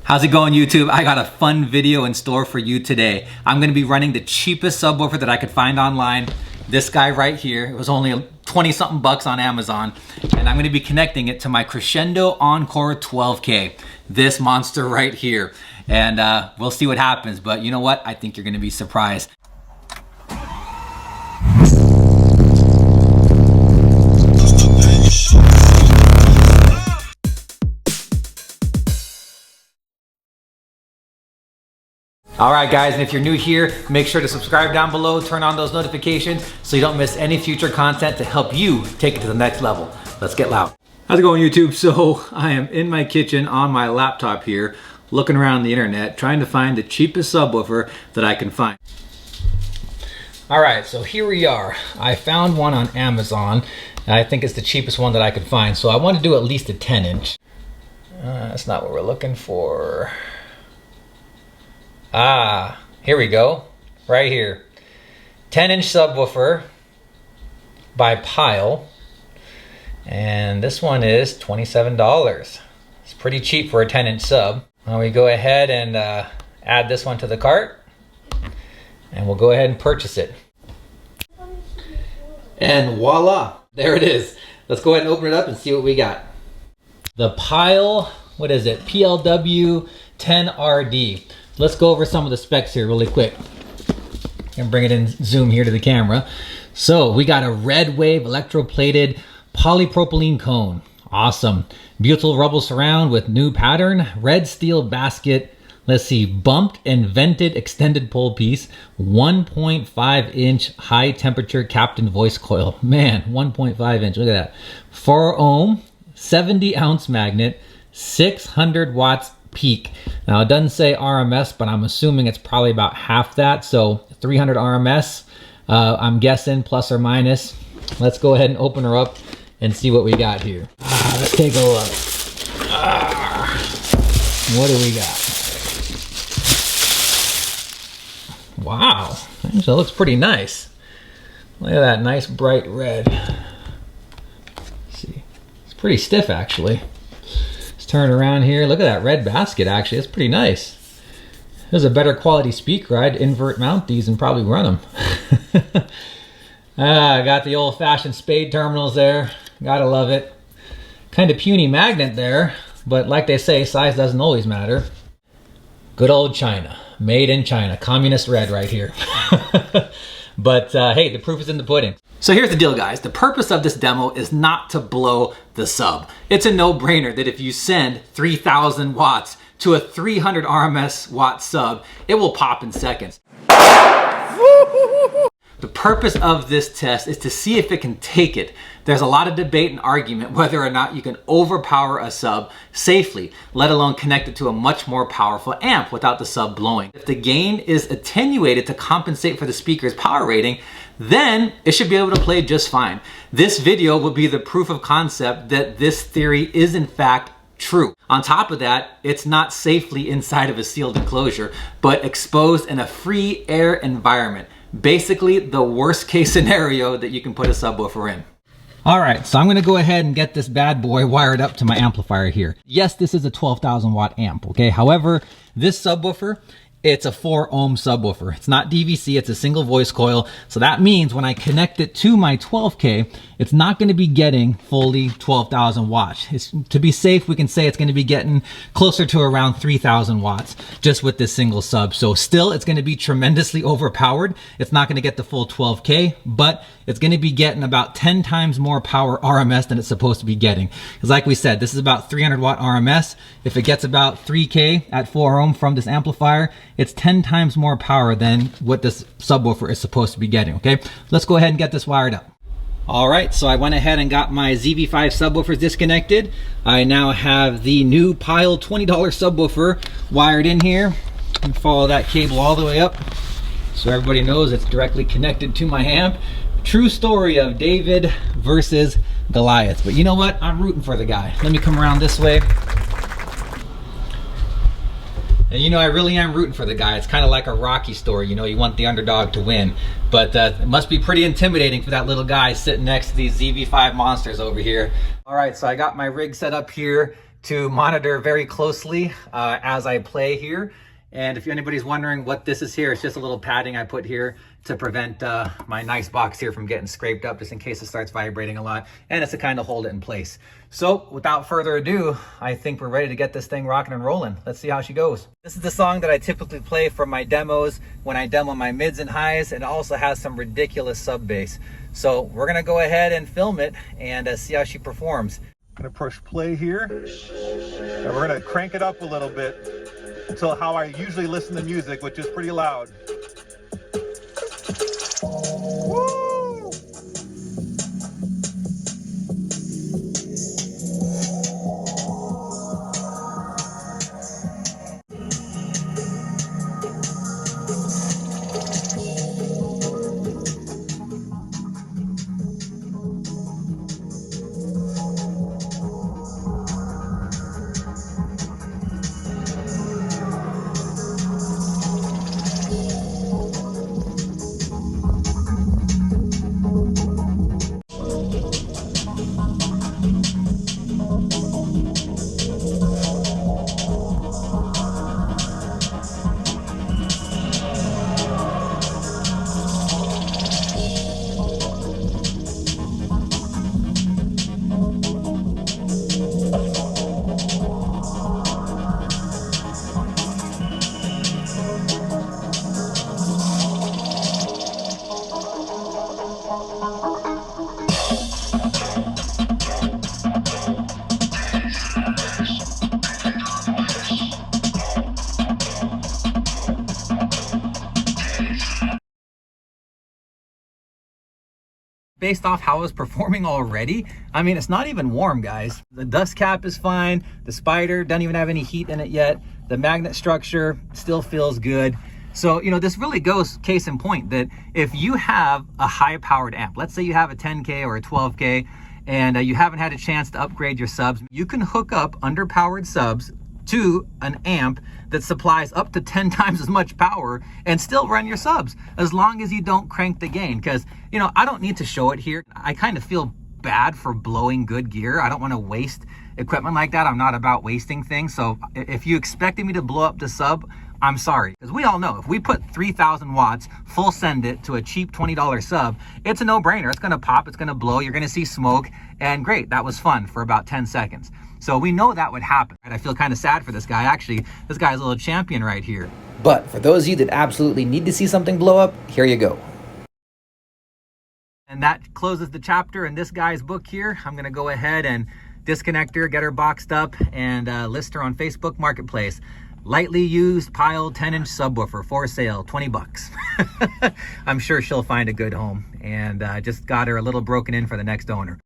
How's it going, YouTube? I got a fun video in store for you today. I'm gonna be running the cheapest subwoofer that I could find online. This guy right here. It was only 20 something bucks on Amazon. And I'm gonna be connecting it to my Crescendo Encore 12K. This monster right here. And we'll see what happens, but you know what? I think you're gonna be surprised. All right, guys, and if you're new here, make sure to subscribe down below, turn on those notifications so you don't miss any future content to help you take it to the next level. Let's get loud. How's it going, YouTube? So I am in my kitchen on my laptop here, looking around the internet, trying to find the cheapest subwoofer that I can find. All right, so here we are. I found one on Amazon, and I think it's the cheapest one that I could find. So I want to do at least a 10-inch. That's not what we're looking for. Ah, here we go, right here. 10-inch subwoofer by Pyle. And this one is $27. It's pretty cheap for a 10-inch sub. Now we go ahead and add this one to the cart. And we'll go ahead and purchase it. And voila, there it is. Let's go ahead and open it up and see what we got. The Pyle, what is it? PLW 10RD. Let's go over some of the specs here really quick. And bring it in zoom here to the camera. So we got a red wave electroplated polypropylene cone. Awesome. Butyl rubble surround with new pattern. Red steel basket. Let's see, bumped and vented extended pole piece. 1.5 inch high temperature Captain voice coil. Man, 1.5 inch, look at that. 4 ohm, 70 ounce magnet, 600 watts peak. Now it doesn't say RMS, but I'm assuming it's probably about half that. So 300 RMS, I'm guessing plus or minus. Let's go ahead and open her up and see what we got here. Let's take a look. What do we got? Wow, actually it looks pretty nice. Look at that nice bright red. Let's see, it's pretty stiff actually. Turn around here. Look at that red basket, actually. It's pretty nice. There's a better quality speaker. I'd invert mount these and probably run them. I got the old-fashioned spade terminals there. Gotta love it. Kind of puny magnet there, but like they say, size doesn't always matter. Good old China. Made in China. Communist red right here. But hey, the proof is in the pudding. So here's the deal, guys. The purpose of this demo is not to blow the sub. It's a no-brainer that if you send 3,000 watts to a 300 RMS watt sub, it will pop in seconds. The purpose of this test is to see if it can take it. There's a lot of debate and argument whether or not you can overpower a sub safely, let alone connect it to a much more powerful amp without the sub blowing. If the gain is attenuated to compensate for the speaker's power rating, then it should be able to play just fine. This video will be the proof of concept that this theory is in fact true. On top of that, it's not safely inside of a sealed enclosure, but exposed in a free air environment. Basically, the worst case scenario that you can put a subwoofer in. All right, so I'm gonna go ahead and get this bad boy wired up to my amplifier here. Yes, this is a 12,000 watt amp, okay? However, this subwoofer, it's a 4 ohm subwoofer. It's not DVC, it's a single voice coil. So that means when I connect it to my 12K, it's not gonna be getting fully 12,000 watts. To be safe, we can say it's gonna be getting closer to around 3,000 watts just with this single sub. So still, it's gonna be tremendously overpowered. It's not gonna get the full 12K, but it's gonna be getting about 10 times more power RMS than it's supposed to be getting. Because like we said, this is about 300 watt RMS. If it gets about 3K at 4 ohm from this amplifier, it's 10 times more power than what this subwoofer is supposed to be getting, okay? Let's go ahead and get this wired up. All right, so I went ahead and got my ZV5 subwoofers disconnected. I now have the new Pyle $20 subwoofer wired in here. And follow that cable all the way up so everybody knows it's directly connected to my amp. True story of David versus Goliath. But you know what? I'm rooting for the guy. Let me come around this way. And you know, I really am rooting for the guy. It's kind of like a Rocky story, you know, you want the underdog to win. But it must be pretty intimidating for that little guy sitting next to these ZV5 monsters over here. All right, so I got my rig set up here to monitor very closely as I play here. And if anybody's wondering what this is here, it's just a little padding I put here to prevent my nice box here from getting scraped up, just in case it starts vibrating a lot. And it's to kind of hold it in place. So without further ado, I think we're ready to get this thing rocking and rolling. Let's see how she goes. This is the song that I typically play for my demos when I demo my mids and highs, and it also has some ridiculous sub bass. So we're gonna go ahead and film it and see how she performs. I'm gonna push play here, and we're gonna crank it up a little bit until how I usually listen to music, which is pretty loud. Woo! Based off how it's performing already, I mean, it's not even warm, guys. The dust cap is fine. The spider doesn't even have any heat in it yet. The magnet structure still feels good. So, you know, this really goes case in point that if you have a high powered amp, let's say you have a 10K or a 12K, and you haven't had a chance to upgrade your subs, you can hook up underpowered subs to an amp that supplies up to 10 times as much power and still run your subs, as long as you don't crank the gain. Because, you know, I don't need to show it here. I kind of feel bad for blowing good gear. I don't want to waste equipment like that. I'm not about wasting things. So if you expected me to blow up the sub, I'm sorry. Because we all know if we put 3,000 watts, full send it to a cheap $20 sub, it's a no-brainer. It's going to pop, it's going to blow, you're going to see smoke, and great, that was fun for about 10 seconds. So we know that would happen. And I feel kind of sad for this guy. Actually, this guy's a little champion right here. But for those of you that absolutely need to see something blow up, here you go. And that closes the chapter in this guy's book here. I'm gonna go ahead and disconnect her, get her boxed up, and list her on Facebook Marketplace. Lightly used Pyle 10-inch subwoofer for sale, 20 bucks. I'm sure she'll find a good home, and just got her a little broken in for the next owner.